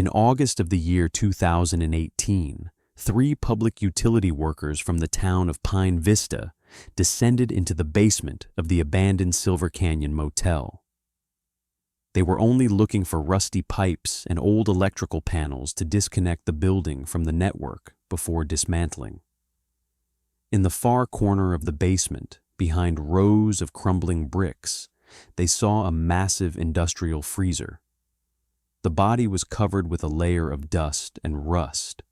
In August of the year 2018, three public utility workers from the town of Pine Vista descended into the basement of the abandoned Silver Canyon Motel. They were only looking for rusty pipes and old electrical panels to disconnect the building from the network before dismantling. In the far corner of the basement, behind rows of crumbling bricks, they saw a massive industrial freezer. The body was covered with a layer of dust and rust,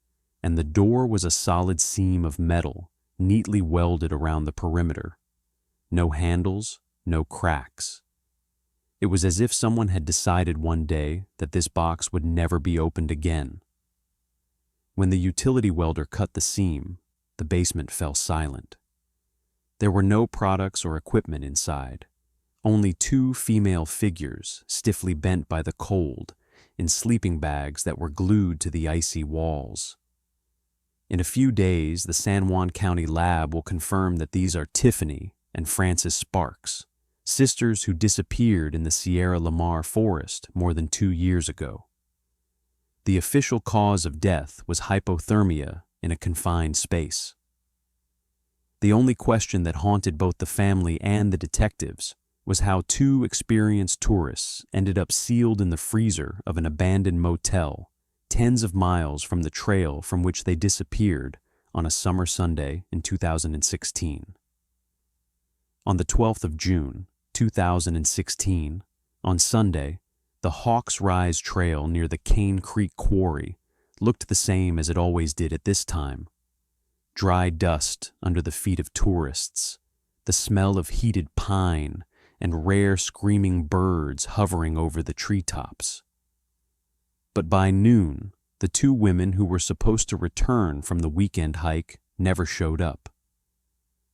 and the door was a solid seam of metal neatly welded around the perimeter. No handles, no cracks. It was as if someone had decided one day that this box would never be opened again. When the utility welder cut the seam, the basement fell silent. There were no products or equipment inside, only two female figures stiffly bent by the cold in sleeping bags that were glued to the icy walls. In a few days, the San Juan County lab will confirm that these are Tiffany and Frances Sparks, sisters who disappeared in the Sierra Lamar forest more than 2 years ago. The official cause of death was hypothermia in a confined space. The only question that haunted both the family and the detectives was how two experienced tourists ended up sealed in the freezer of an abandoned motel tens of miles from the trail from which they disappeared on a summer Sunday in 2016. On the 12th of June, 2016, on Sunday, the Hawks Rise Trail near the Cane Creek Quarry looked the same as it always did at this time. Dry dust under the feet of tourists, the smell of heated pine, and rare screaming birds hovering over the treetops. But by noon, the two women who were supposed to return from the weekend hike never showed up.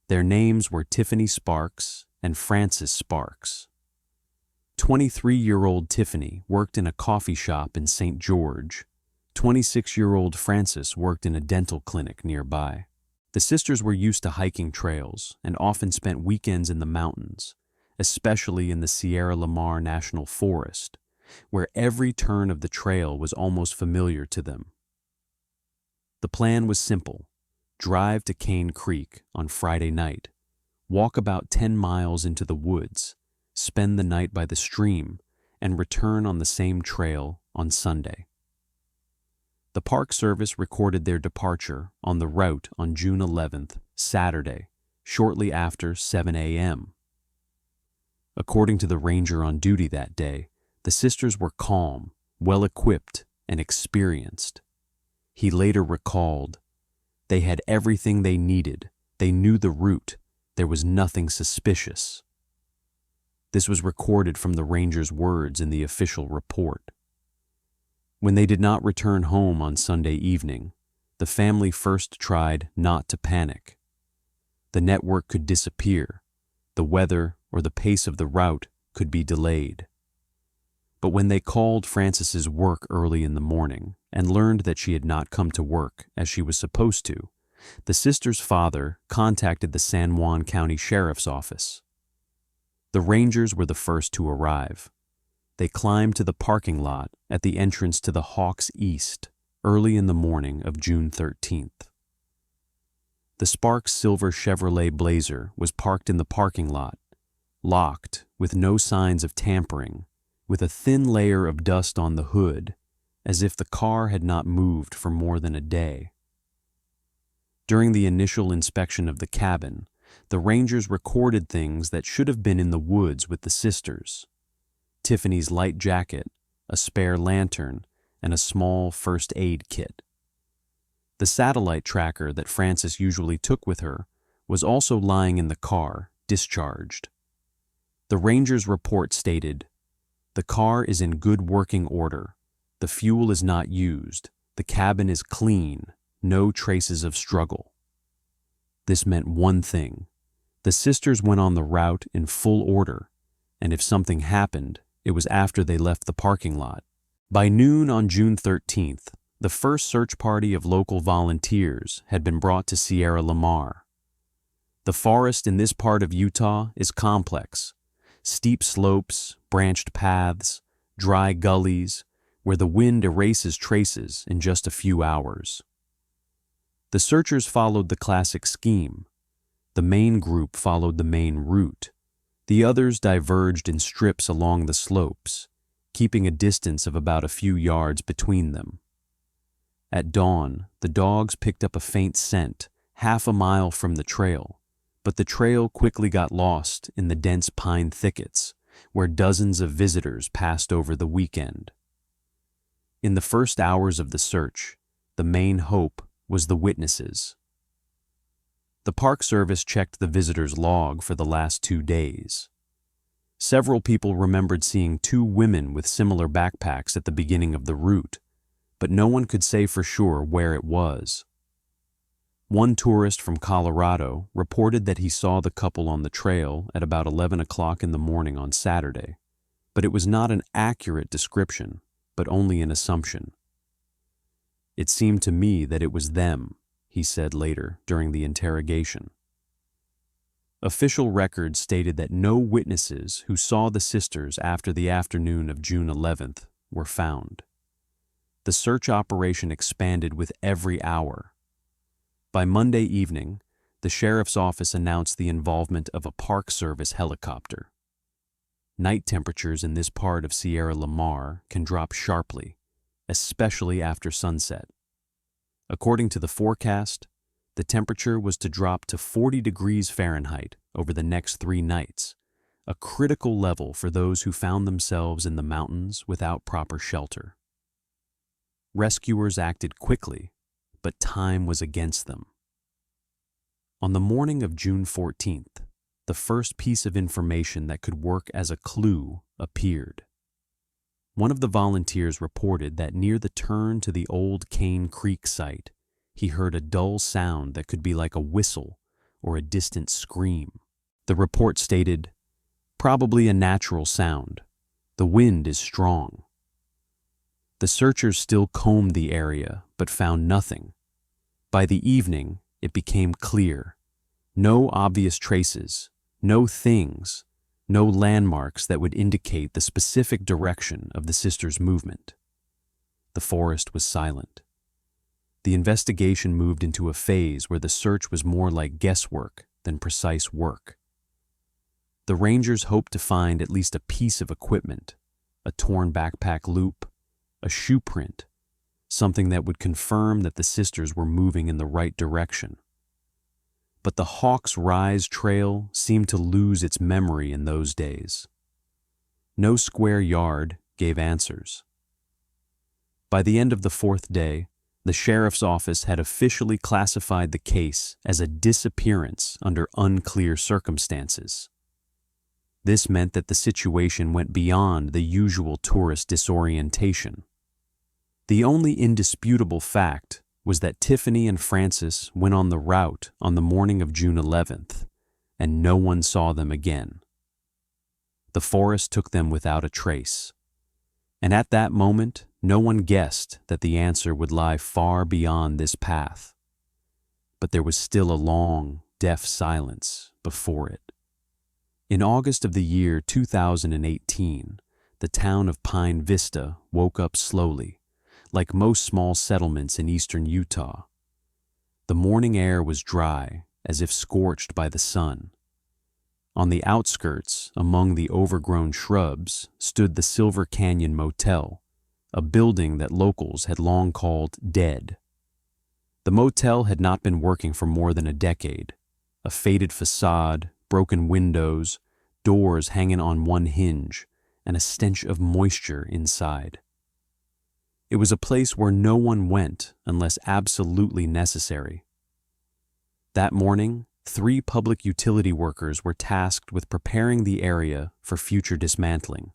Their names were Tiffany Sparks and Frances Sparks. 23-year-old Tiffany worked in a coffee shop in St. George. 26-year-old Frances worked in a dental clinic nearby. The sisters were used to hiking trails and often spent weekends in the mountains, especially in the Sierra Lamar National Forest, where every turn of the trail was almost familiar to them. The plan was simple: drive to Cane Creek on Friday night, walk about 10 miles into the woods, spend the night by the stream, and return on the same trail on Sunday. The Park Service recorded their departure on the route on June 11th, Saturday, shortly after 7 a.m. According to the ranger on duty that day, the sisters were calm, well-equipped, and experienced. He later recalled, "They had everything they needed. They knew the route. There was nothing suspicious." This was recorded from the ranger's words in the official report. When they did not return home on Sunday evening, the family first tried not to panic. The network could disappear, the weather or the pace of the route could be delayed. But when they called Frances's work early in the morning and learned that she had not come to work as she was supposed to, the sisters' father contacted the San Juan County Sheriff's Office. The Rangers were the first to arrive. They climbed to the parking lot at the entrance to the Hawks East early in the morning of June 13th. The Sparks silver Chevrolet Blazer was parked in the parking lot, locked with no signs of tampering, with a thin layer of dust on the hood, as if the car had not moved for more than a day. During the initial inspection of the cabin, the Rangers recorded things that should have been in the woods with the sisters: Tiffany's light jacket, a spare lantern, and a small first aid kit. The satellite tracker that Frances usually took with her was also lying in the car, discharged. The Rangers' report stated, "The car is in good working order. The fuel is not used. The cabin is clean. No traces of struggle." This meant one thing: the sisters went on the route in full order, and if something happened, it was after they left the parking lot. By noon on June 13th, the first search party of local volunteers had been brought to Sierra Lamar. The forest in this part of Utah is complex: steep slopes, branched paths, dry gullies, where the wind erases traces in just a few hours. The searchers followed the classic scheme. The main group followed the main route. The others diverged in strips along the slopes, keeping a distance of about a few yards between them. At dawn, the dogs picked up a faint scent half a mile from the trail, but the trail quickly got lost in the dense pine thickets, where dozens of visitors passed over the weekend. In the first hours of the search, the main hope was the witnesses. The Park Service checked the visitors' log for the last 2 days. Several people remembered seeing 2 women with similar backpacks at the beginning of the route, but no one could say for sure where it was. One tourist from Colorado reported that he saw the couple on the trail at about 11 o'clock in the morning on Saturday, but it was not an accurate description, but only an assumption. "It seemed to me that it was them," he said later during the interrogation. Official records stated that no witnesses who saw the sisters after the afternoon of June 11th were found. The search operation expanded with every hour. By Monday evening, the sheriff's office announced the involvement of a Park Service helicopter. Night temperatures in this part of Sierra Lamar can drop sharply, especially after sunset. According to the forecast, the temperature was to drop to 40 degrees Fahrenheit over the next 3 nights, a critical level for those who found themselves in the mountains without proper shelter. Rescuers acted quickly, but time was against them. On the morning of June 14th, the first piece of information that could work as a clue appeared. One of the volunteers reported that near the turn to the old Cane Creek site, he heard a dull sound that could be like a whistle or a distant scream. The report stated, "Probably a natural sound. The wind is strong." The searchers still combed the area, but found nothing. By the evening, it became clear. No obvious traces, no things, no landmarks that would indicate the specific direction of the sisters' movement. The forest was silent. The investigation moved into a phase where the search was more like guesswork than precise work. The rangers hoped to find at least a piece of equipment, a torn backpack loop, a shoe print, something that would confirm that the sisters were moving in the right direction. But the Hawks Rise Trail seemed to lose its memory in those days. No square yard gave answers. By the end of the 4th day, the sheriff's office had officially classified the case as a disappearance under unclear circumstances. This meant that the situation went beyond the usual tourist disorientation. The only indisputable fact was that Tiffany and Francis went on the route on the morning of June 11th, and no one saw them again. The forest took them without a trace, and at that moment, no one guessed that the answer would lie far beyond this path. But there was still a long, deaf silence before it. In August of the year 2018, the town of Pine Vista woke up slowly, like most small settlements in eastern Utah. The morning air was dry, as if scorched by the sun. On the outskirts, among the overgrown shrubs, stood the Silver Canyon Motel, a building that locals had long called dead. The motel had not been working for more than a decade. A faded facade, broken windows, doors hanging on one hinge, and a stench of moisture inside. It was a place where no one went unless absolutely necessary. That morning, 3 public utility workers were tasked with preparing the area for future dismantling.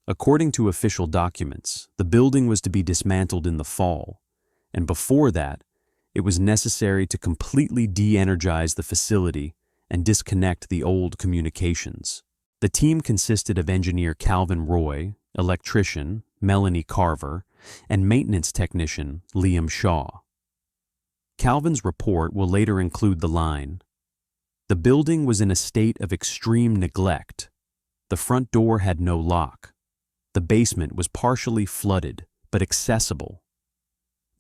According to official documents, the building was to be dismantled in the fall, and before that, it was necessary to completely de-energize the facility and disconnect the old communications. The team consisted of engineer Calvin Roy, electrician Melanie Carver, and maintenance technician Liam Shaw. Calvin's report will later include the line, "The building was in a state of extreme neglect. The front door had no lock. The basement was partially flooded, but accessible.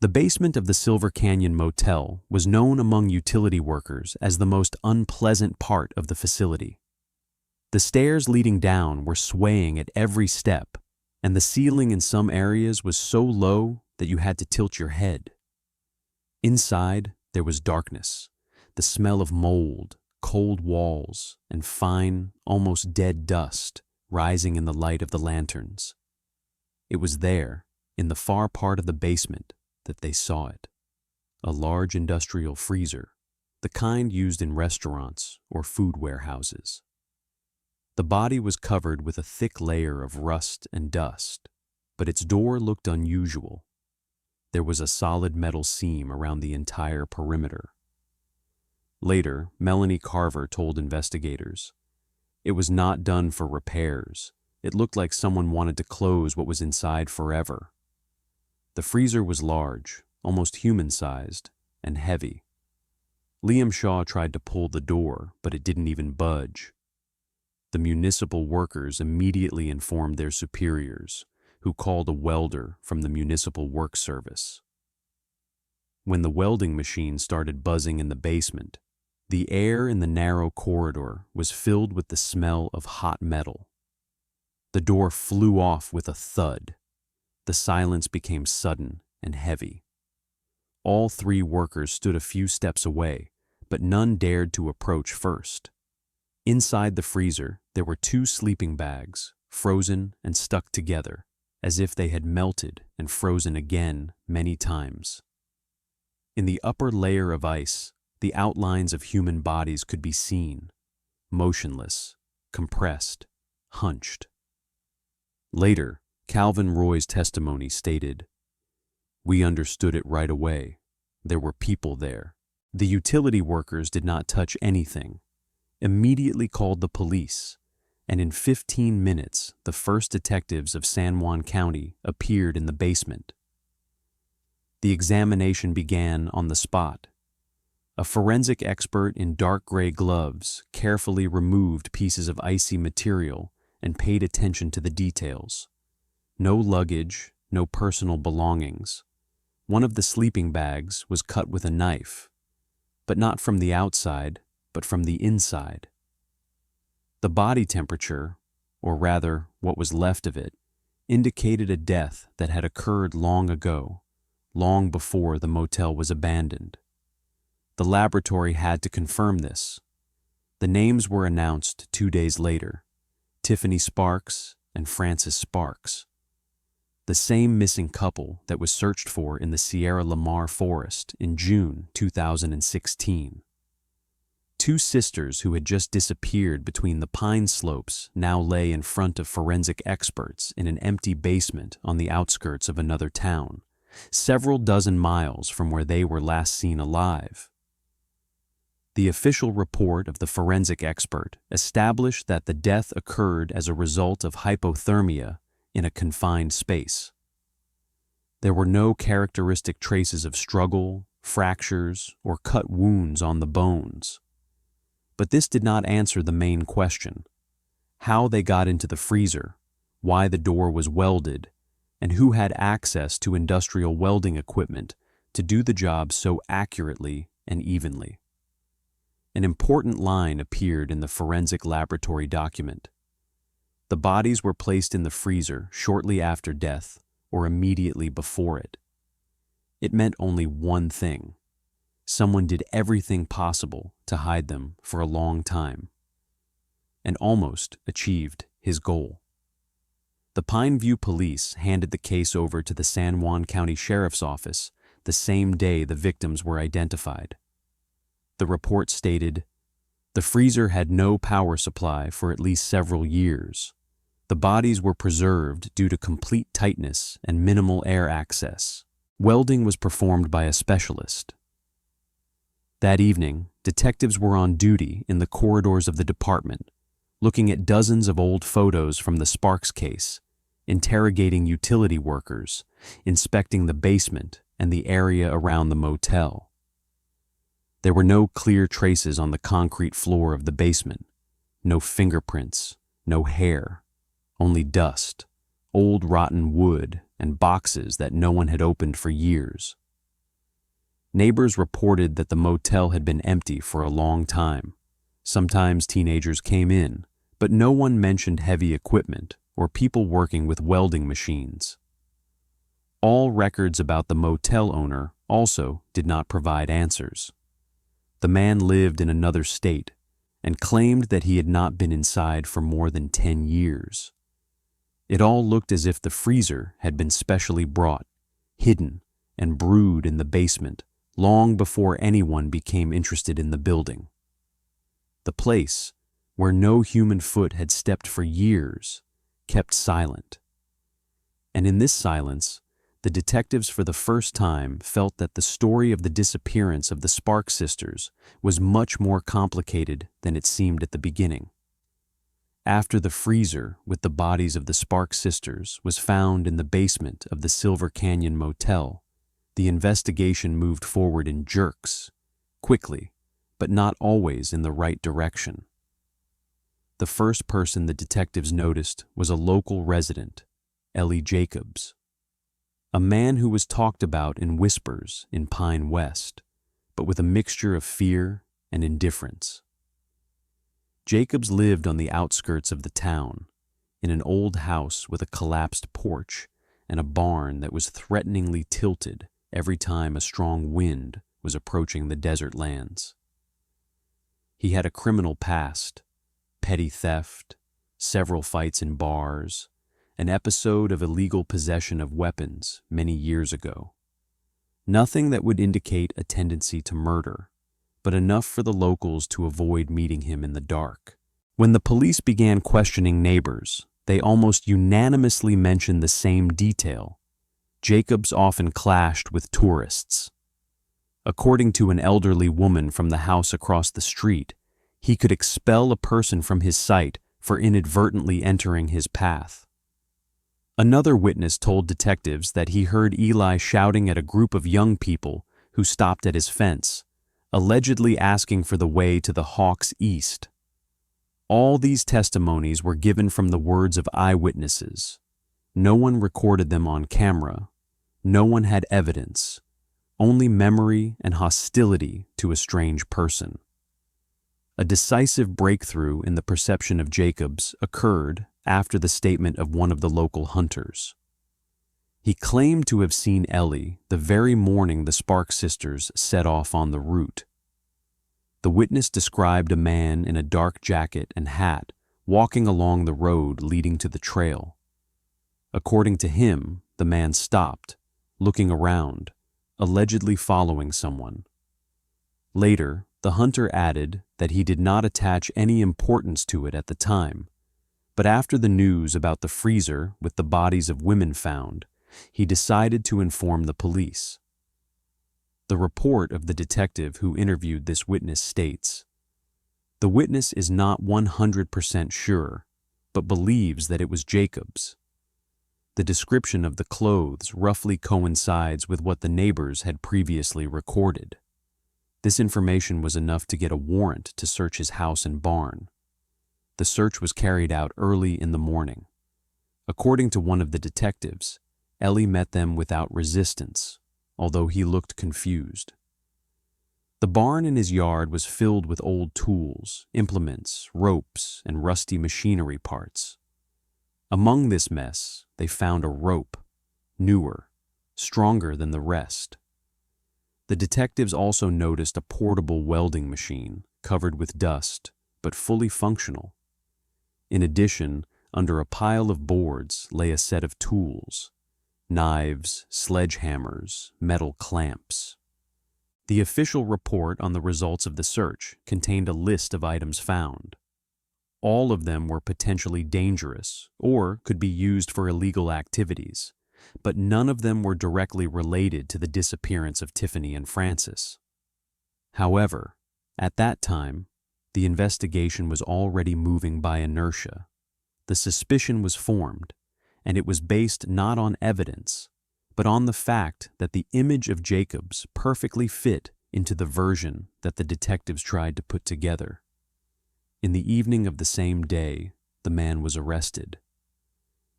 The basement of the Silver Canyon Motel was known among utility workers as the most unpleasant part of the facility. The stairs leading down were swaying at every step, and the ceiling in some areas was so low that you had to tilt your head. Inside, there was darkness, the smell of mold, cold walls, and fine, almost dead dust rising in the light of the lanterns. It was there, in the far part of the basement, that they saw it. A large industrial freezer, the kind used in restaurants or food warehouses. The body was covered with a thick layer of rust and dust, but its door looked unusual. There was a solid metal seam around the entire perimeter. Later, Melanie Carver told investigators, "It was not done for repairs. It looked like someone wanted to close what was inside forever." The freezer was large, almost human-sized, and heavy. Liam Shaw tried to pull the door, but it didn't even budge. The municipal workers immediately informed their superiors, who called a welder from the municipal work service. When the welding machine started buzzing in the basement, the air in the narrow corridor was filled with the smell of hot metal. The door flew off with a thud. The silence became sudden and heavy. All three workers stood a few steps away, but none dared to approach first. Inside the freezer, there were 2 sleeping bags, frozen and stuck together, as if they had melted and frozen again many times. In the upper layer of ice, the outlines of human bodies could be seen, motionless, compressed, hunched. Later, Calvin Roy's testimony stated, "We understood it right away. There were people there. The utility workers did not touch anything, immediately called the police, and in 15 minutes, the first detectives of San Juan County appeared in the basement. The examination began on the spot. A forensic expert in dark gray gloves carefully removed pieces of icy material and paid attention to the details. No luggage, no personal belongings. One of the sleeping bags was cut with a knife, but not from the outside, but from the inside. The body temperature, or rather what was left of it, indicated a death that had occurred long ago, long before the motel was abandoned. The laboratory had to confirm this. The names were announced 2 days later: Tiffany Sparks and Francis Sparks. The same missing couple that was searched for in the Sierra Lamar forest in June 2016. 2 sisters who had just disappeared between the pine slopes now lay in front of forensic experts in an empty basement on the outskirts of another town, several dozen miles from where they were last seen alive. The official report of the forensic expert established that the death occurred as a result of hypothermia in a confined space. There were no characteristic traces of struggle, fractures, or cut wounds on the bones. But this did not answer the main question: how they got into the freezer, why the door was welded, and who had access to industrial welding equipment to do the job so accurately and evenly. An important line appeared in the forensic laboratory document. The bodies were placed in the freezer shortly after death or immediately before it. It meant only one thing: someone did everything possible to hide them for a long time, and almost achieved his goal. The Pineview police handed the case over to the San Juan County Sheriff's Office the same day the victims were identified. The report stated, "The freezer had no power supply for at least several years. The bodies were preserved due to complete tightness and minimal air access. Welding was performed by a specialist." That evening, detectives were on duty in the corridors of the department, looking at dozens of old photos from the Sparks case, interrogating utility workers, inspecting the basement and the area around the motel. There were no clear traces on the concrete floor of the basement, no fingerprints, no hair, only dust, old rotten wood, and boxes that no one had opened for years. Neighbors reported that the motel had been empty for a long time. Sometimes teenagers came in, but no one mentioned heavy equipment or people working with welding machines. All records about the motel owner also did not provide answers. The man lived in another state and claimed that he had not been inside for more than 10 years. It all looked as if the freezer had been specially brought, hidden, and brewed in the basement long before anyone became interested in the building. The place, where no human foot had stepped for years, kept silent. And in this silence, the detectives for the first time felt that the story of the disappearance of the Spark sisters was much more complicated than it seemed at the beginning. After the freezer with the bodies of the Spark sisters was found in the basement of the Silver Canyon Motel, the investigation moved forward in jerks, quickly, but not always in the right direction. The first person the detectives noticed was a local resident, Ellie Jacobs, a man who was talked about in whispers in Pine West, but with a mixture of fear and indifference. Jacobs lived on the outskirts of the town, in an old house with a collapsed porch and a barn that was threateningly tilted every time a strong wind was approaching the desert lands. He had a criminal past, petty theft, several fights in bars, an episode of illegal possession of weapons many years ago. Nothing that would indicate a tendency to murder, but enough for the locals to avoid meeting him in the dark. When the police began questioning neighbors, they almost unanimously mentioned the same detail. Jacobs often clashed with tourists. According to an elderly woman from the house across the street, he could expel a person from his sight for inadvertently entering his path. Another witness told detectives that he heard Eli shouting at a group of young people who stopped at his fence, allegedly asking for the way to the Hawks East. All these testimonies were given from the words of eyewitnesses. No one recorded them on camera. No one had evidence, only memory and hostility to a strange person. A decisive breakthrough in the perception of Jacobs occurred after the statement of one of the local hunters. He claimed to have seen Ellie the very morning the Spark sisters set off on the route. The witness described a man in a dark jacket and hat walking along the road leading to the trail. According to him, the man stopped, looking around, allegedly following someone. Later, the hunter added that he did not attach any importance to it at the time, but after the news about the freezer with the bodies of women found, he decided to inform the police. The report of the detective who interviewed this witness states, "The witness is not 100% sure, but believes that it was Jacobs. The description of the clothes roughly coincides with what the neighbors had previously recorded. This information was enough to get a warrant to search his house and barn. The search was carried out early in the morning. According to one of the detectives, Ellie met them without resistance, although he looked confused. The barn in his yard was filled with old tools, implements, ropes, and rusty machinery parts. Among this mess, they found a rope, newer, stronger than the rest. The detectives also noticed a portable welding machine covered with dust, but fully functional. In addition, under a pile of boards lay a set of tools: knives, sledgehammers, metal clamps. The official report on the results of the search contained a list of items found. All of them were potentially dangerous or could be used for illegal activities, but none of them were directly related to the disappearance of Tiffany and Francis. However, at that time, the investigation was already moving by inertia. The suspicion was formed, and it was based not on evidence, but on the fact that the image of Jacobs perfectly fit into the version that the detectives tried to put together. In the evening of the same day, the man was arrested.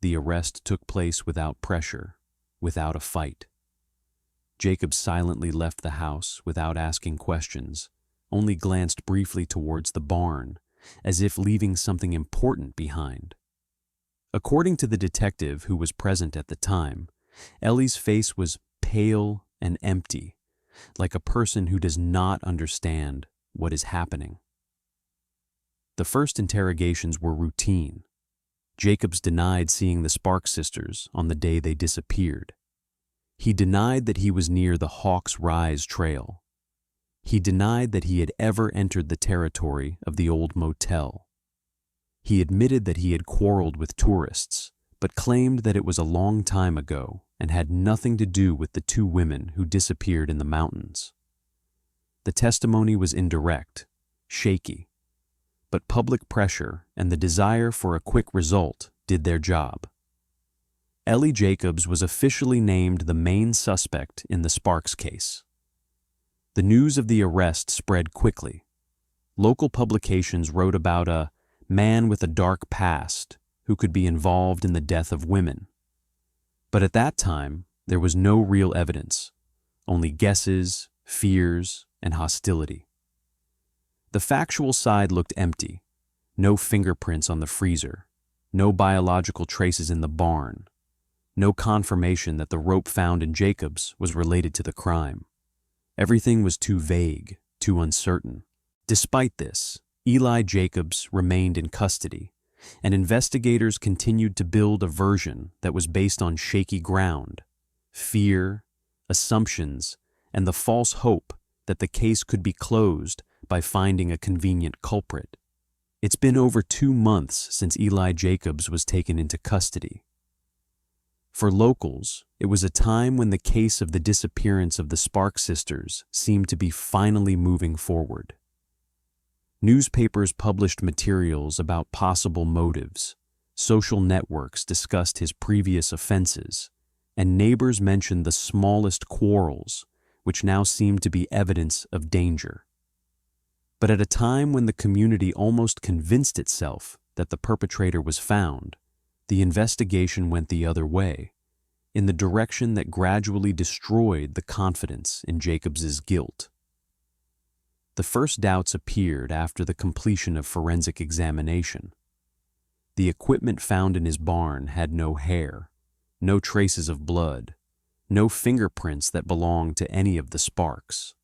The arrest took place without pressure, without a fight. Jacob silently left the house without asking questions, only glanced briefly towards the barn, as if leaving something important behind. According to the detective who was present at the time, Ellie's face was pale and empty, like a person who does not understand what is happening. The first interrogations were routine. Jacobs denied seeing the Sparks sisters on the day they disappeared. He denied that he was near the Hawks Rise Trail. He denied that he had ever entered the territory of the old motel. He admitted that he had quarreled with tourists, but claimed that it was a long time ago and had nothing to do with the two women who disappeared in the mountains. The testimony was indirect, shaky, but public pressure and the desire for a quick result did their job. Ellie Jacobs was officially named the main suspect in the Sparks case. The news of the arrest spread quickly. Local publications wrote about a man with a dark past who could be involved in the death of women. But at that time, there was no real evidence, only guesses, fears, and hostility. The factual side looked empty. No fingerprints on the freezer, no biological traces in the barn, no confirmation that the rope found in Jacobs was related to the crime. Everything was too vague, too uncertain. Despite this, Eli Jacobs remained in custody, and investigators continued to build a version that was based on shaky ground, fear, assumptions, and the false hope that the case could be closed by finding a convenient culprit. It's been over 2 months since Eli Jacobs was taken into custody. For locals, it was a time when the case of the disappearance of the Sparks sisters seemed to be finally moving forward. Newspapers published materials about possible motives, social networks discussed his previous offenses, and neighbors mentioned the smallest quarrels, which now seemed to be evidence of danger. But at a time when the community almost convinced itself that the perpetrator was found, the investigation went the other way, in the direction that gradually destroyed the confidence in Jacobs's guilt. The first doubts appeared after the completion of forensic examination. The equipment found in his barn had no hair, no traces of blood, no fingerprints that belonged to any of the Sparks.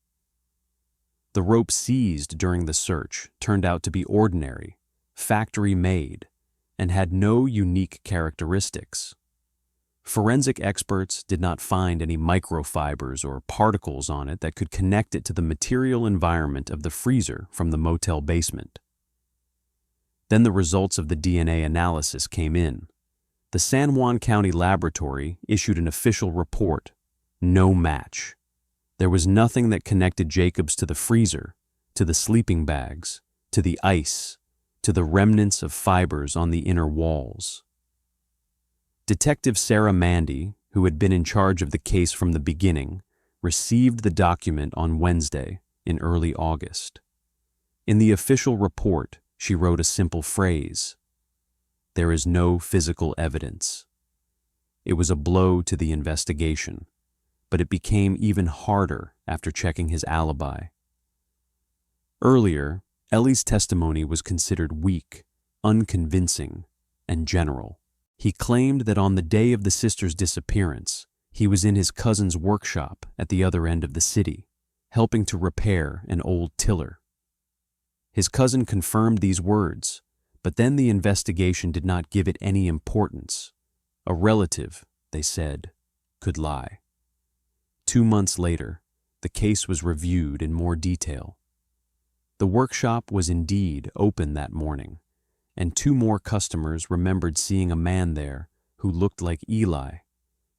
The rope seized during the search turned out to be ordinary, factory-made, and had no unique characteristics. Forensic experts did not find any microfibers or particles on it that could connect it to the material environment of the freezer from the motel basement. Then the results of the DNA analysis came in. The San Juan County Laboratory issued an official report: no match. There was nothing that connected Jacobs to the freezer, to the sleeping bags, to the ice, to the remnants of fibers on the inner walls. Detective Sarah Mandy, who had been in charge of the case from the beginning, received the document on Wednesday in early August. In the official report, she wrote a simple phrase: "There is no physical evidence." It was a blow to the investigation, but it became even harder after checking his alibi. Earlier, Ellie's testimony was considered weak, unconvincing, and general. He claimed that on the day of the sisters' disappearance, he was in his cousin's workshop at the other end of the city, helping to repair an old tiller. His cousin confirmed these words, but then the investigation did not give it any importance. A relative, they said, could lie. 2 months later, the case was reviewed in more detail. The workshop was indeed open that morning, and 2 more customers remembered seeing a man there who looked like Eli,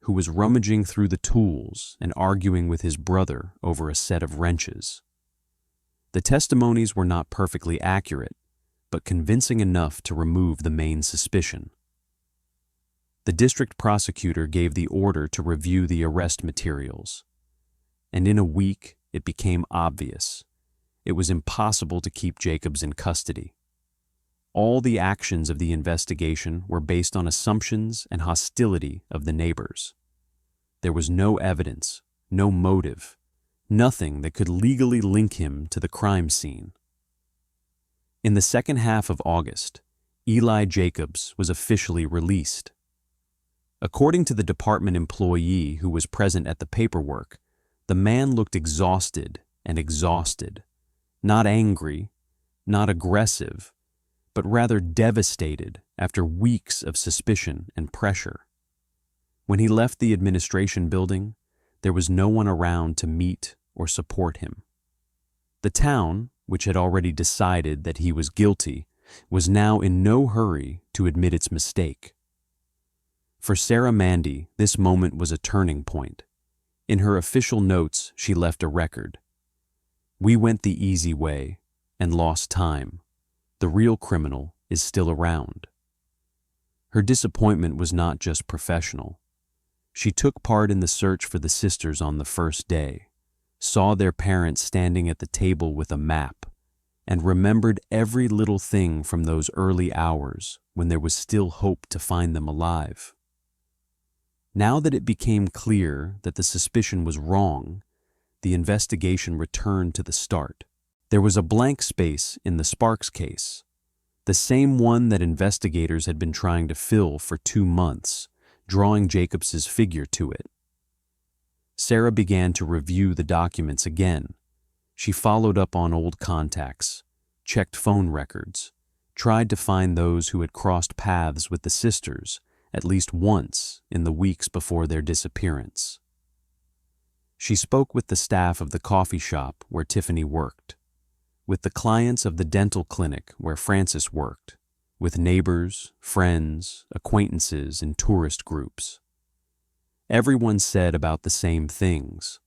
who was rummaging through the tools and arguing with his brother over a set of wrenches. The testimonies were not perfectly accurate, but convincing enough to remove the main suspicion. The district prosecutor gave the order to review the arrest materials, and in a week it became obvious. It was impossible to keep Jacobs in custody. All the actions of the investigation were based on assumptions and hostility of the neighbors. There was no evidence, no motive, nothing that could legally link him to the crime scene. In the second half of August, Eli Jacobs was officially released. According to the department employee who was present at the paperwork, the man looked exhausted and exhausted, not angry, not aggressive, but rather devastated after weeks of suspicion and pressure. When he left the administration building, there was no one around to meet or support him. The town, which had already decided that he was guilty, was now in no hurry to admit its mistake. For Sarah Mandy, this moment was a turning point. In her official notes, she left a record. "We went the easy way and lost time. The real criminal is still around." Her disappointment was not just professional. She took part in the search for the sisters on the first day, saw their parents standing at the table with a map, and remembered every little thing from those early hours when there was still hope to find them alive. Now that it became clear that the suspicion was wrong, the investigation returned to the start. There was a blank space in the Sparks case, the same one that investigators had been trying to fill for 2 months, drawing Jacobs's figure to it. Sarah began to review the documents again. She followed up on old contacts, checked phone records, tried to find those who had crossed paths with the sisters at least once in the weeks before their disappearance. She spoke with the staff of the coffee shop where Tiffany worked, with the clients of the dental clinic where Frances worked, with neighbors, friends, acquaintances, and tourist groups. Everyone said about the same things.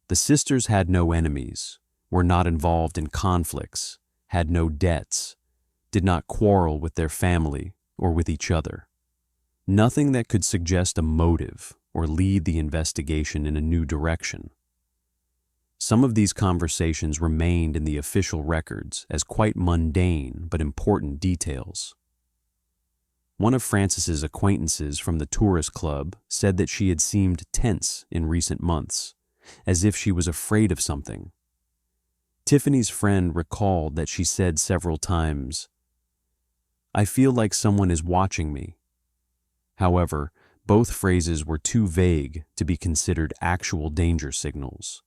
The sisters had no enemies, were not involved in conflicts, had no debts, did not quarrel with their family or with each other. Nothing that could suggest a motive or lead the investigation in a new direction. Some of these conversations remained in the official records as quite mundane but important details. One of Frances's acquaintances from the tourist club said that she had seemed tense in recent months, as if she was afraid of something. Tiffany's friend recalled that she said several times, "I feel like someone is watching me." However, both phrases were too vague to be considered actual danger signals.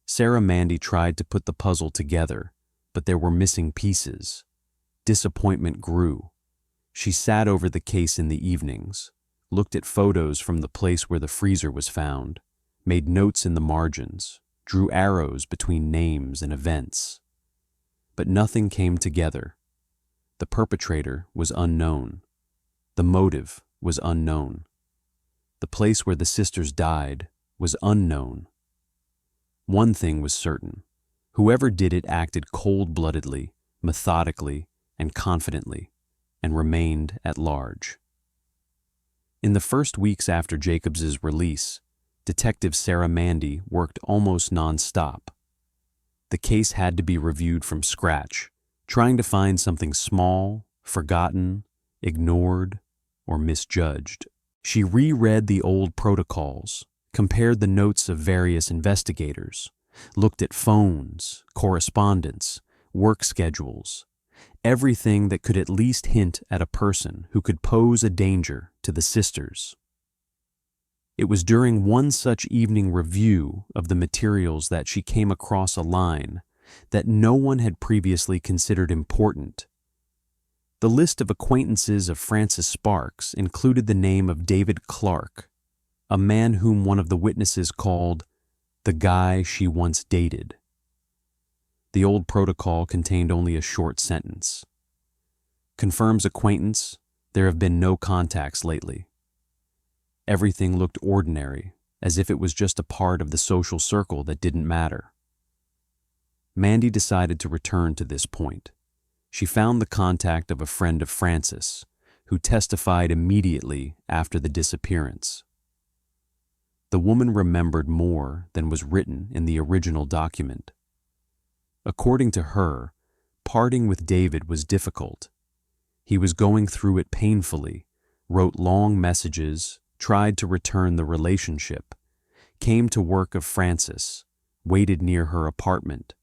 Sarah Mandy tried to put the puzzle together, but there were missing pieces. Disappointment grew. She sat over the case in the evenings, looked at photos from the place where the freezer was found, made notes in the margins, drew arrows between names and events. But nothing came together. The perpetrator was unknown. The motive was unknown. The place where the sisters died was unknown. One thing was certain. Whoever did it acted cold-bloodedly, methodically, and confidently, and remained at large. In the first weeks after Jacobs's release, Detective Sarah Mandy worked almost non-stop. The case had to be reviewed from scratch, trying to find something small, forgotten, ignored, or misjudged. She reread the old protocols, compared the notes of various investigators, looked at phones, correspondence, work schedules, everything that could at least hint at a person who could pose a danger to the sisters. It was during one such evening review of the materials that she came across a line that no one had previously considered important. The list of acquaintances of Frances Sparks included the name of David Clark, a man whom one of the witnesses called the guy she once dated. The old protocol contained only a short sentence. Confirms acquaintance, there have been no contacts lately. Everything looked ordinary, as if it was just a part of the social circle that didn't matter. Mandy decided to return to this point. She found the contact of a friend of Frances, who testified immediately after the disappearance. The woman remembered more than was written in the original document. According to her, Parting with David was difficult. He was going through it painfully, wrote long messages, tried to return the relationship, came to work of Frances, waited near her apartment.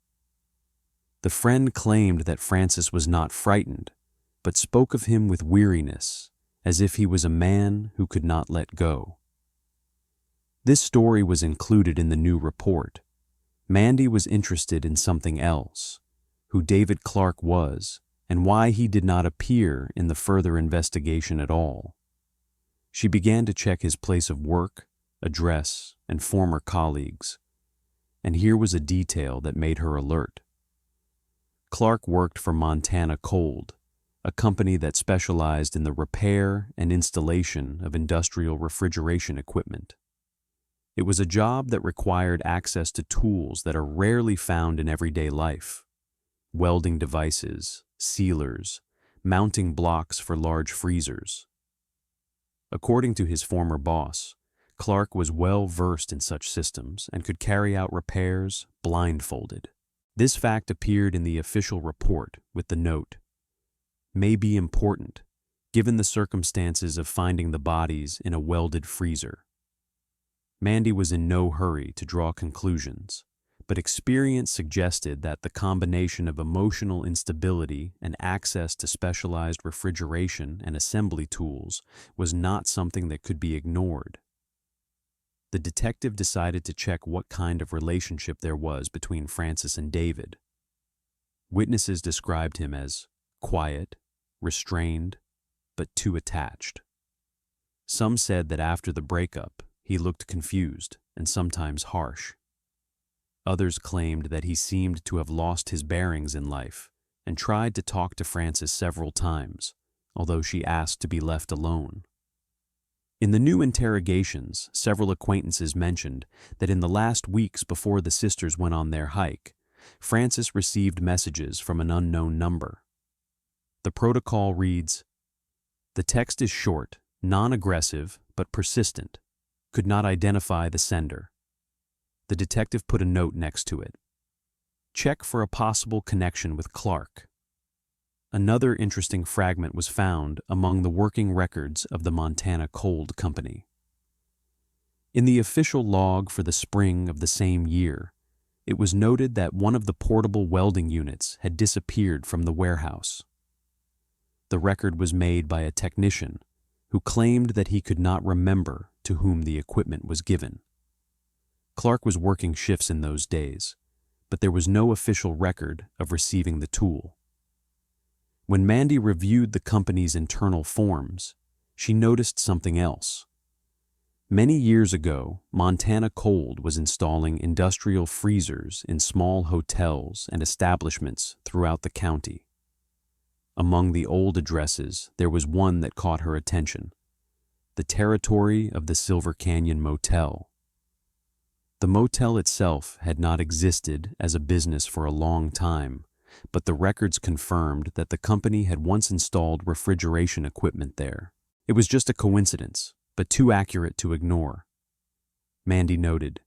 The friend claimed that Frances was not frightened, but spoke of him with weariness, as if he was a man who could not let go. This story was included in the new report. Mandy was interested in something else, who David Clark was, and why he did not appear in the further investigation at all. She began to check his place of work, address, and former colleagues, and here was a detail that made her alert. Clark worked for Montana Cold, a company that specialized in the repair and installation of industrial refrigeration equipment. It was a job that required access to tools that are rarely found in everyday life: welding devices, sealers, mounting blocks for large freezers. According to his former boss, Clark was well versed in such systems and could carry out repairs blindfolded. This fact appeared in the official report with the note, "May be important, given the circumstances of finding the bodies in a welded freezer." Mandy was in no hurry to draw conclusions, but experience suggested that the combination of emotional instability and access to specialized refrigeration and assembly tools was not something that could be ignored. The detective decided to check what kind of relationship there was between Frances and David. Witnesses described him as quiet, restrained, but too attached. Some said that after the breakup, he looked confused and sometimes harsh. Others claimed that he seemed to have lost his bearings in life and tried to talk to Frances several times, although she asked to be left alone. In the new interrogations, several acquaintances mentioned that in the last weeks before the sisters went on their hike, Frances received messages from an unknown number. The protocol reads, "The text is short, non-aggressive, but persistent. Could not identify the sender." The detective put a note next to it. "Check for a possible connection with Clark." Another interesting fragment was found among the working records of the Montana Cold Company. In the official log for the spring of the same year, it was noted that one of the portable welding units had disappeared from the warehouse. The record was made by a technician who claimed that he could not remember to whom the equipment was given. Clark was working shifts in those days, but there was no official record of receiving the tool. When Mandy reviewed the company's internal forms, she noticed something else. Many years ago, Montana Cold was installing industrial freezers in small hotels and establishments throughout the county. Among the old addresses, there was one that caught her attention: the territory of the Silver Canyon Motel. The motel itself had not existed as a business for a long time, but the records confirmed that the company had once installed refrigeration equipment there. It was just a coincidence, but too accurate to ignore. Mandy noted,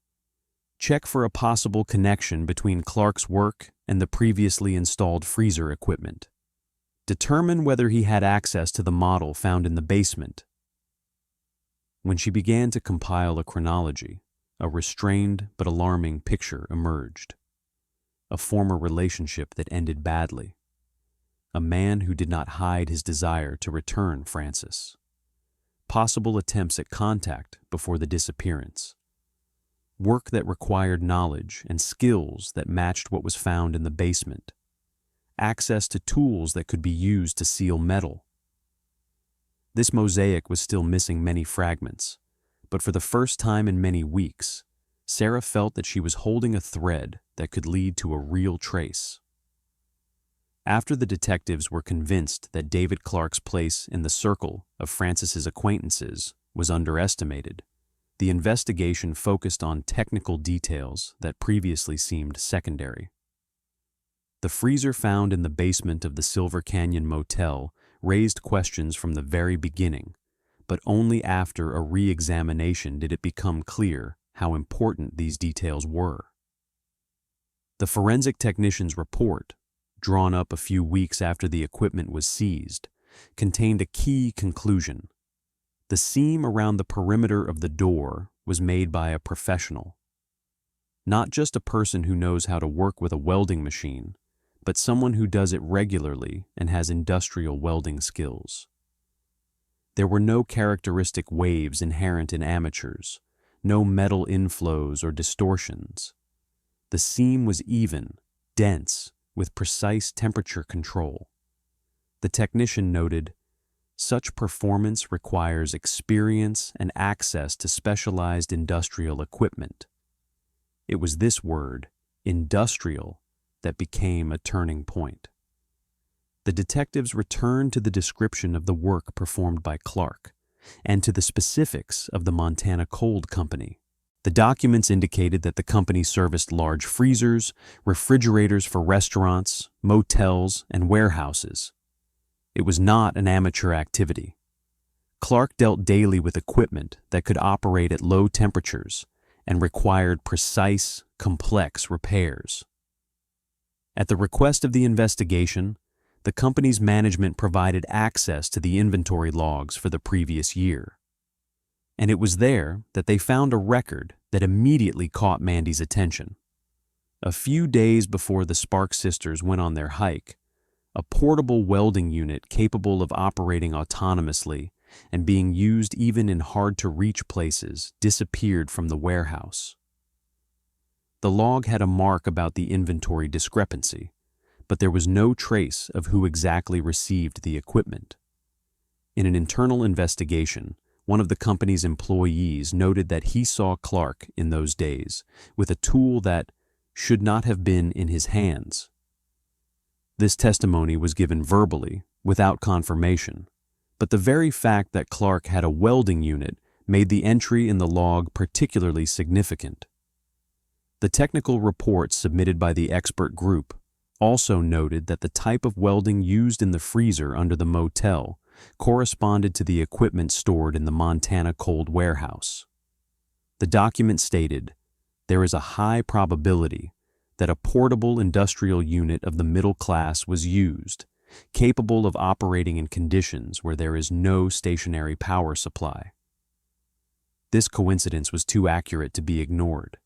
"Check for a possible connection between Clark's work and the previously installed freezer equipment. Determine whether he had access to the model found in the basement." When she began to compile a chronology, a restrained but alarming picture emerged. A former relationship that ended badly. A man who did not hide his desire to return Frances. Possible attempts at contact before the disappearance. Work that required knowledge and skills that matched what was found in the basement. Access to tools that could be used to seal metal. This mosaic was still missing many fragments, but for the first time in many weeks, Sarah felt that she was holding a thread that could lead to a real trace. After the detectives were convinced that David Clark's place in the circle of Frances's acquaintances was underestimated, the investigation focused on technical details that previously seemed secondary. The freezer found in the basement of the Silver Canyon Motel raised questions from the very beginning, but only after a re-examination did it become clear how important these details were. The forensic technician's report, drawn up a few weeks after the equipment was seized, contained a key conclusion. The seam around the perimeter of the door was made by a professional. Not just a person who knows how to work with a welding machine, but someone who does it regularly and has industrial welding skills. There were no characteristic waves inherent in amateurs, no metal inflows or distortions. The seam was even, dense, with precise temperature control. The technician noted, "Such performance requires experience and access to specialized industrial equipment." It was this word, industrial, that became a turning point. The detectives returned to the description of the work performed by Clark and to the specifics of the Montana Cold Company. The documents indicated that the company serviced large freezers, refrigerators for restaurants, motels, and warehouses. It was not an amateur activity. Clark dealt daily with equipment that could operate at low temperatures and required precise, complex repairs. At the request of the investigation, the company's management provided access to the inventory logs for the previous year. And it was there that they found a record that immediately caught Mandy's attention. A few days before the Sparks sisters went on their hike, a portable welding unit capable of operating autonomously and being used even in hard-to-reach places disappeared from the warehouse. The log had a mark about the inventory discrepancy, but there was no trace of who exactly received the equipment. In an internal investigation, one of the company's employees noted that he saw Clark in those days with a tool that should not have been in his hands. This testimony was given verbally, without confirmation, but the very fact that Clark had a welding unit made the entry in the log particularly significant. The technical report submitted by the expert group also noted that the type of welding used in the freezer under the motel corresponded to the equipment stored in the Montana Cold Warehouse. The document stated, "There is a high probability that a portable industrial unit of the middle class was used, capable of operating in conditions where there is no stationary power supply." This coincidence was too accurate to be ignored.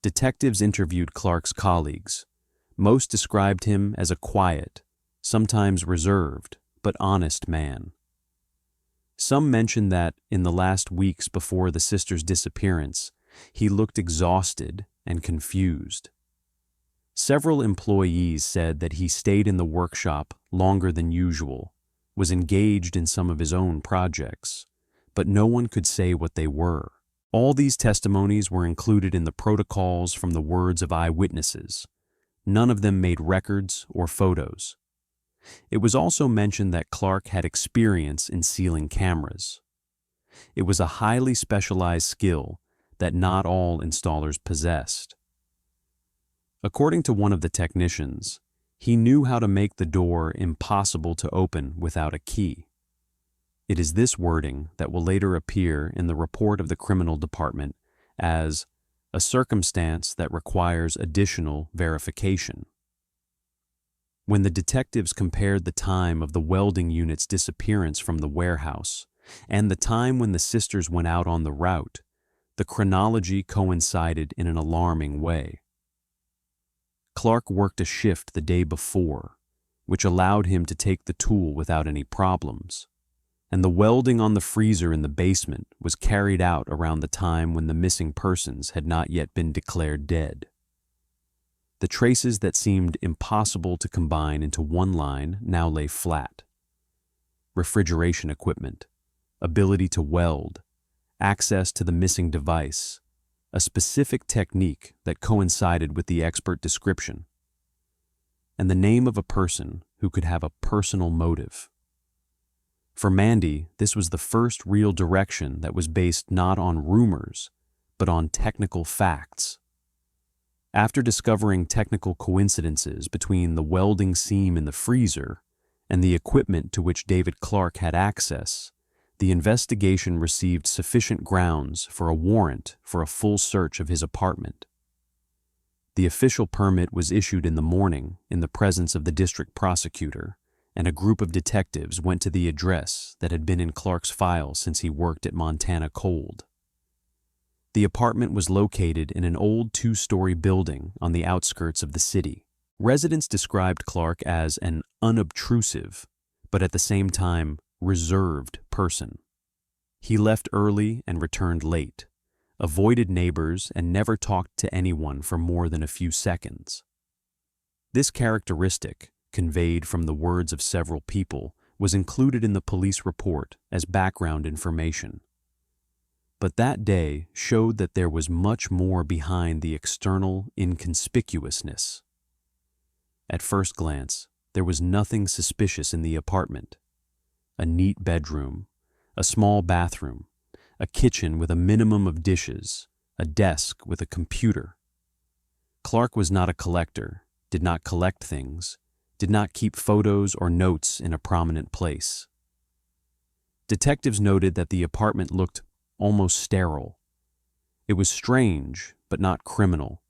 Detectives interviewed Clark's colleagues. Most described him as a quiet, sometimes reserved, but honest man. Some mentioned that, in the last weeks before the sisters' disappearance, he looked exhausted and confused. Several employees said that he stayed in the workshop longer than usual, was engaged in some of his own projects, but no one could say what they were. All these testimonies were included in the protocols from the words of eyewitnesses. None of them made records or photos. It was also mentioned that Clark had experience in sealing cameras. It was a highly specialized skill that not all installers possessed. According to one of the technicians, he knew how to make the door impossible to open without a key. It is this wording that will later appear in the report of the criminal department as a circumstance that requires additional verification. When the detectives compared the time of the welding unit's disappearance from the warehouse and the time when the sisters went out on the route, the chronology coincided in an alarming way. Clark worked a shift the day before, which allowed him to take the tool without any problems, and the welding on the freezer in the basement was carried out around the time when the missing persons had not yet been declared dead. The traces that seemed impossible to combine into one line now lay flat. Refrigeration equipment, ability to weld, access to the missing device, a specific technique that coincided with the expert description, and the name of a person who could have a personal motive. For Mandy, this was the first real direction that was based not on rumors, but on technical facts. After discovering technical coincidences between the welding seam in the freezer and the equipment to which David Clark had access, the investigation received sufficient grounds for a warrant for a full search of his apartment. The official permit was issued in the morning in the presence of the district prosecutor, and a group of detectives went to the address that had been in Clark's file since he worked at Montana Cold. The apartment was located in an old two-story building on the outskirts of the city. Residents described Clark as an unobtrusive, but at the same time reserved person. He left early and returned late, avoided neighbors, and never talked to anyone for more than a few seconds. This characteristic, conveyed from the words of several people, was included in the police report as background information. But that day showed that there was much more behind the external inconspicuousness. At first glance, there was nothing suspicious in the apartment. A neat bedroom, a small bathroom, a kitchen with a minimum of dishes, a desk with a computer. Clark was not a collector, did not collect things, did not keep photos or notes in a prominent place. Detectives noted that the apartment looked almost sterile. It was strange, but not criminal.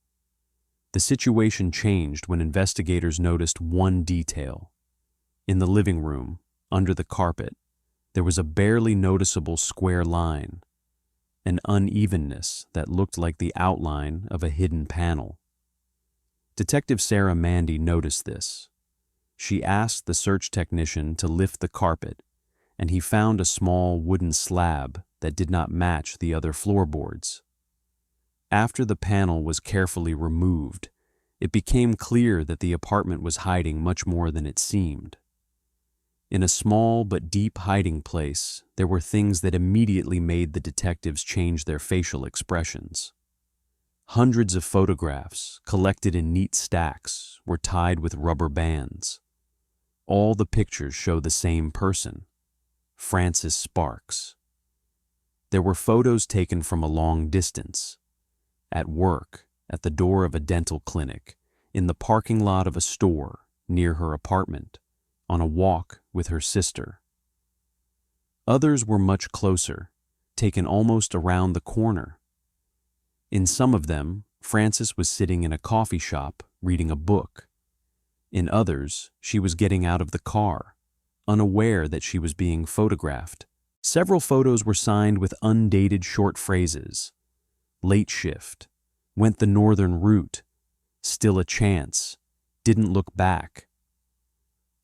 The situation changed when investigators noticed one detail. In the living room, under the carpet, there was a barely noticeable square line, an unevenness that looked like the outline of a hidden panel. Detective Sarah Mandy noticed this. She asked the search technician to lift the carpet, and he found a small wooden slab that did not match the other floorboards. After the panel was carefully removed, it became clear that the apartment was hiding much more than it seemed. In a small but deep hiding place, there were things that immediately made the detectives change their facial expressions. Hundreds of photographs, collected in neat stacks, were tied with rubber bands. All the pictures show the same person, Francis Sparks. There were photos taken from a long distance, at work, at the door of a dental clinic, in the parking lot of a store, near her apartment, on a walk with her sister. Others were much closer, taken almost around the corner. In some of them, Frances was sitting in a coffee shop reading a book. In others, she was getting out of the car, unaware that she was being photographed. Several photos were signed with undated short phrases. Late shift, went the northern route, still a chance, didn't look back.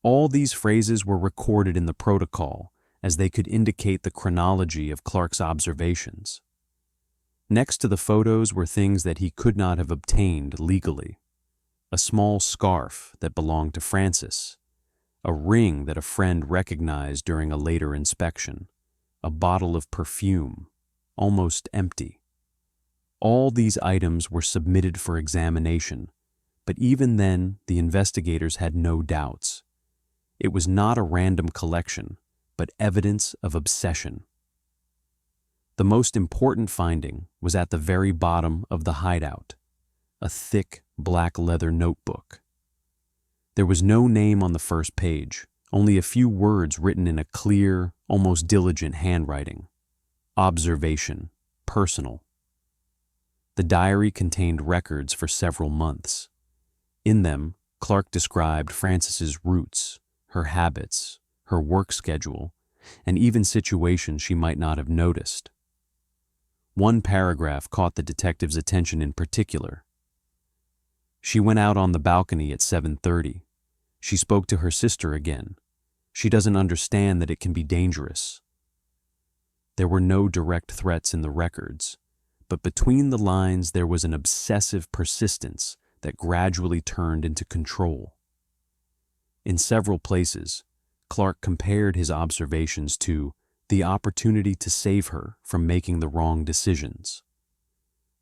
All these phrases were recorded in the protocol as they could indicate the chronology of Clark's observations. Next to the photos were things that he could not have obtained legally. A small scarf that belonged to Frances, a ring that a friend recognized during a later inspection, a bottle of perfume, almost empty. All these items were submitted for examination, but even then the investigators had no doubts. It was not a random collection, but evidence of obsession. The most important finding was at the very bottom of the hideout, a thick black leather notebook. There was no name on the first page, only a few words written in a clear, almost diligent handwriting. Observation, personal. The diary contained records for several months. In them, Clark described Frances's routes, her habits, her work schedule, and even situations she might not have noticed. One paragraph caught the detective's attention in particular. She went out on the balcony at 7:30. She spoke to her sister again. She doesn't understand that it can be dangerous. There were no direct threats in the records, but between the lines there was an obsessive persistence that gradually turned into control. In several places, Clark compared his observations to the opportunity to save her from making the wrong decisions.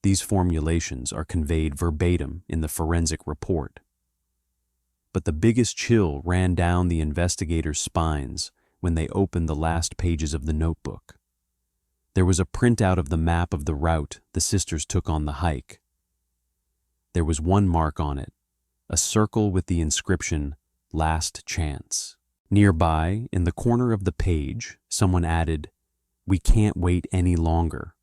These formulations are conveyed verbatim in the forensic report. But the biggest chill ran down the investigators' spines when they opened the last pages of the notebook. There was a printout of the map of the route the sisters took on the hike. There was one mark on it, a circle with the inscription, "Last Chance." Nearby, in the corner of the page, someone added, "We can't wait any longer."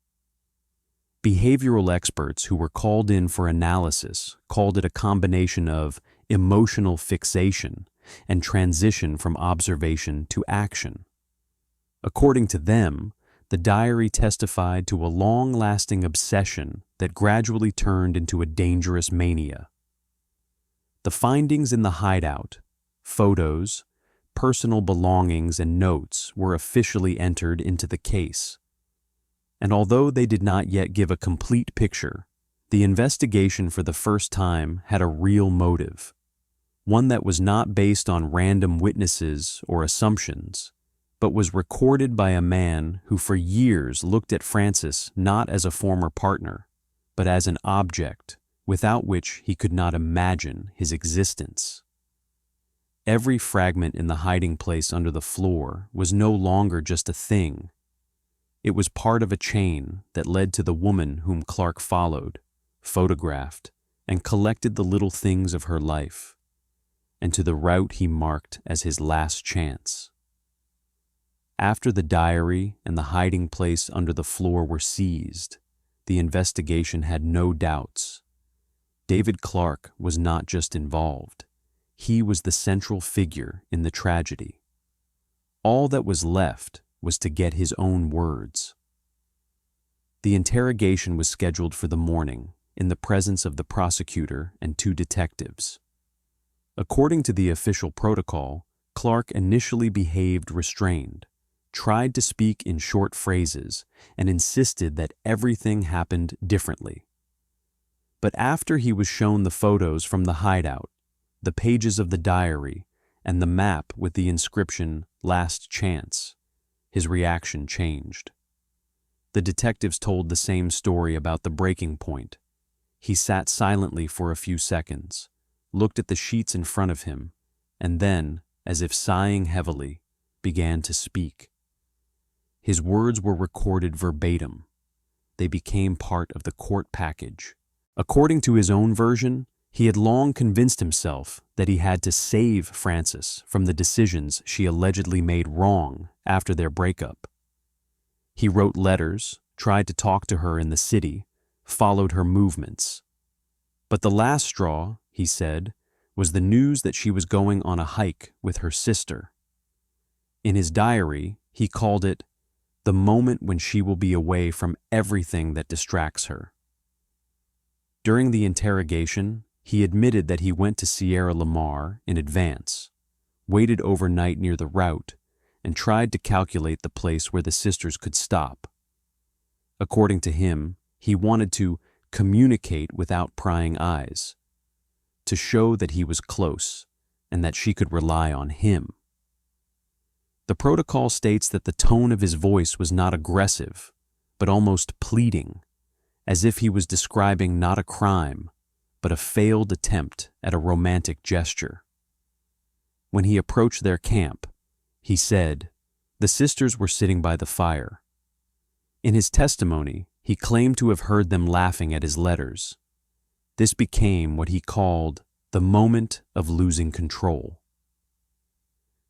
Behavioral experts who were called in for analysis called it a combination of emotional fixation and transition from observation to action. According to them, the diary testified to a long-lasting obsession that gradually turned into a dangerous mania. The findings in the hideout, photos, personal belongings, and notes were officially entered into the case. And although they did not yet give a complete picture, the investigation for the first time had a real motive, one that was not based on random witnesses or assumptions, but was recorded by a man who for years looked at Francis not as a former partner, but as an object without which he could not imagine his existence. Every fragment in the hiding place under the floor was no longer just a thing. It was part of a chain that led to the woman whom Clark followed, photographed, and collected the little things of her life, and to the route he marked as his last chance. After the diary and the hiding place under the floor were seized, the investigation had no doubts. David Clark was not just involved. He was the central figure in the tragedy. All that was left was to get his own words. The interrogation was scheduled for the morning, in the presence of the prosecutor and 2 detectives. According to the official protocol, Clark initially behaved restrained, tried to speak in short phrases, and insisted that everything happened differently. But after he was shown the photos from the hideout, the pages of the diary, and the map with the inscription "Last Chance," his reaction changed. The detectives told the same story about the breaking point. He sat silently for a few seconds, looked at the sheets in front of him, and then, as if sighing heavily, began to speak. His words were recorded verbatim. They became part of the court package. According to his own version, he had long convinced himself that he had to save Frances from the decisions she allegedly made wrong after their breakup. He wrote letters, tried to talk to her in the city, followed her movements. But the last straw, he said, was the news that she was going on a hike with her sister. In his diary, he called it the moment when she will be away from everything that distracts her. During the interrogation, he admitted that he went to Sierra Lamar in advance, waited overnight near the route, and tried to calculate the place where the sisters could stop. According to him, he wanted to communicate without prying eyes, to show that he was close and that she could rely on him. The protocol states that the tone of his voice was not aggressive, but almost pleading, as if he was describing not a crime, but a failed attempt at a romantic gesture. When he approached their camp, he said, the sisters were sitting by the fire. In his testimony, he claimed to have heard them laughing at his letters. This became what he called the moment of losing control.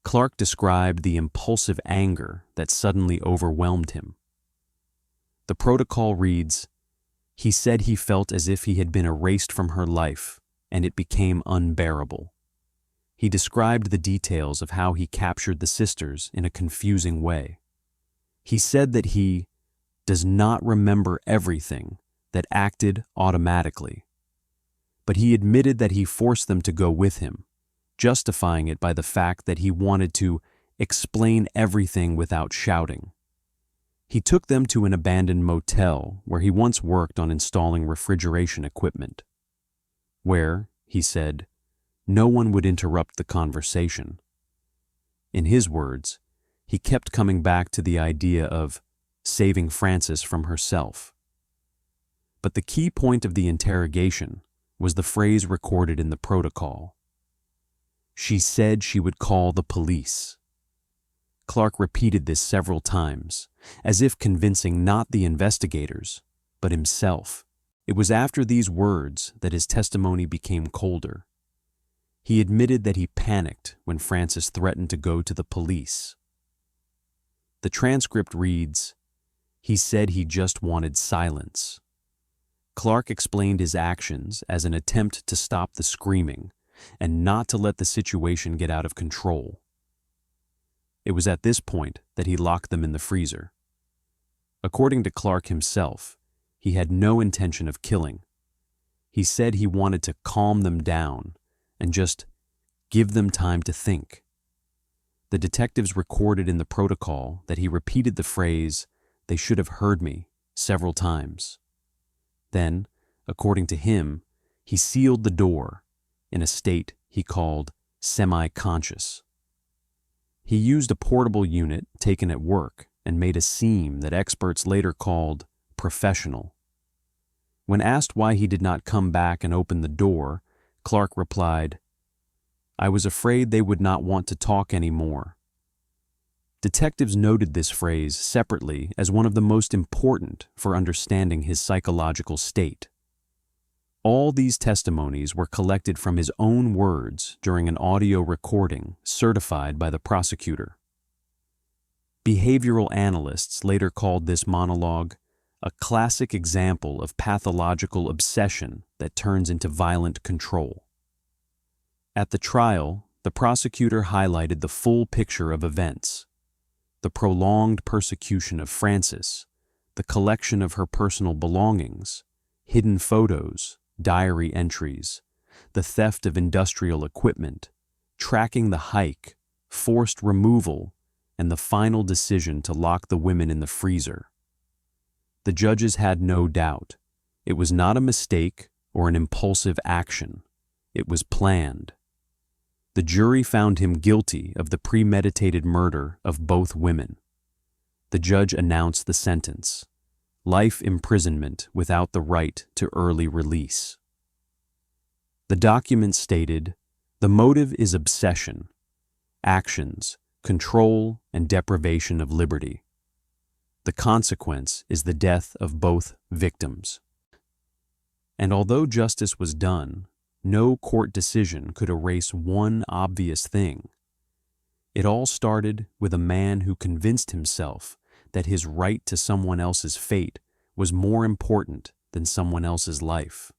Clark described the impulsive anger that suddenly overwhelmed him. The protocol reads, he said he felt as if he had been erased from her life, and it became unbearable. He described the details of how he captured the sisters in a confusing way. He said that he does not remember everything, that acted automatically. But he admitted that he forced them to go with him, justifying it by the fact that he wanted to explain everything without shouting. He took them to an abandoned motel where he once worked on installing refrigeration equipment, where, he said, no one would interrupt the conversation. In his words, he kept coming back to the idea of saving Frances from herself. But the key point of the interrogation was the phrase recorded in the protocol. She said she would call the police. Clark repeated this several times, as if convincing not the investigators, but himself. It was after these words that his testimony became colder. He admitted that he panicked when Frances threatened to go to the police. The transcript reads, he said he just wanted silence, Clark explained his actions as an attempt to stop the screaming and not to let the situation get out of control. It was at this point that he locked them in the freezer. According to Clark himself, he had no intention of killing. He said he wanted to calm them down and just give them time to think. The detectives recorded in the protocol that he repeated the phrase, "They should have heard me," several times. Then, according to him, he sealed the door in a state he called semi-conscious. He used a portable unit taken at work and made a seam that experts later called professional. When asked why he did not come back and open the door, Clark replied, "I was afraid they would not want to talk anymore." Detectives noted this phrase separately as one of the most important for understanding his psychological state. All these testimonies were collected from his own words during an audio recording certified by the prosecutor. Behavioral analysts later called this monologue a classic example of pathological obsession that turns into violent control. At the trial, the prosecutor highlighted the full picture of events: the prolonged persecution of Frances, the collection of her personal belongings, hidden photos, diary entries, the theft of industrial equipment, tracking the hike, forced removal, and the final decision to lock the women in the freezer. The judges had no doubt. It was not a mistake or an impulsive action. It was planned. The jury found him guilty of the premeditated murder of both women. The judge announced the sentence: life imprisonment without the right to early release. The document stated, "The motive is obsession, actions, control, and deprivation of liberty. The consequence is the death of both victims." And although justice was done, no court decision could erase one obvious thing. It all started with a man who convinced himself that his right to someone else's fate was more important than someone else's life.